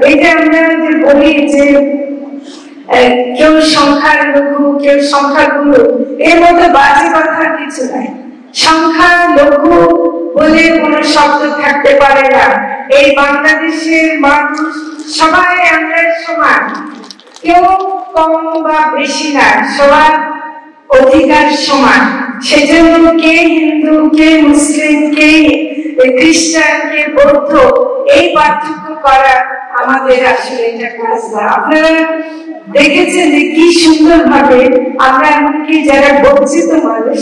এই যে আমরা যে বলি যে কেউ সংখ্যালঘু কেউ সংখ্যাগুরু, এর মধ্যে বাজে কথা কিছু নাই। সংখ্যালঘু বলে কোনো শব্দ থাকতে পারে না। এই বাংলাদেশের মানুষ সবাই আমরা সমান, কেউ কম বা বেশি না, সবার অধিকার সমান। সেজন্য কে হিন্দু, কে মুসলিম, কে খ্রিস্টান, কে বৌদ্ধ, এই পার্থক্য করা আমাদের আসলে এটা কাজ না। আপনারা দেখেছেন যে কি সুন্দর ভাবে আমরা এমনকি যারা বঞ্চিত মানুষ,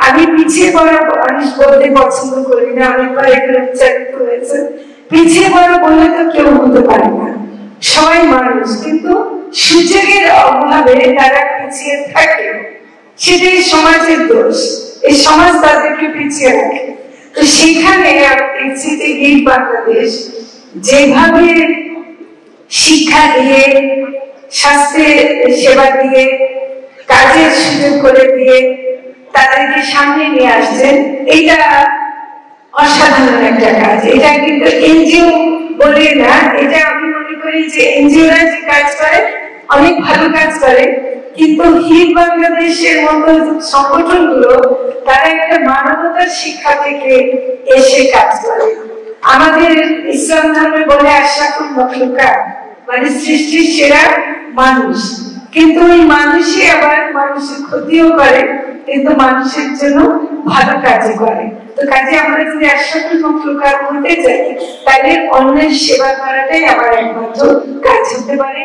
আমি পিছিয়ে পড়া মানুষ বলতে পছন্দ করি না, অনেকবার এখানে উচ্চারিত হয়েছে। পিছিয়ে পড়া বললে তো কেউ হতে পারে না, সবাই মানুষ, কিন্তু সুযোগের অভাবে তারা পিছিয়ে থাকে। সেটাই সমাজের দোষ, এই সমাজ তাদেরকে পিছিয়ে রাখে। তো সেখানে আমি দেখছি যে এই বাংলাদেশ যেভাবে শিক্ষা দিয়ে, স্বাস্থ্যের সেবা দিয়ে, কাজের সুযোগ করে দিয়ে তাদেরকে সামনে নিয়ে আসছেন, এটা অসাধারণ একটা কাজ। এটা কিন্তু এনজিও বলে না, এটা আমি মনে করি যে এনজিওরা যে কাজ করে অনেক ভালো কাজ করে, কিন্তু হিট বাংলাদেশের মতো সংগঠনগুলো তারা একটা মানবতার শিক্ষা থেকে এসে কাজ করে। আমাদের ইসলাম ধর্মে বলে আশরাফুল মাখলুকাত, মানে সৃষ্টির সেরা মানুষ, কিন্তু ওই মানুষই আবার মানুষের ক্ষতিও করে, কিন্তু মানুষের জন্য ভালো কাজও করে। তো কাজে আমরা যদি আশরাফুল মাখলুকাত হতে চাই, তাহলে অন্যের সেবা করাটাই আমার একমাত্র কাজ হতে পারে।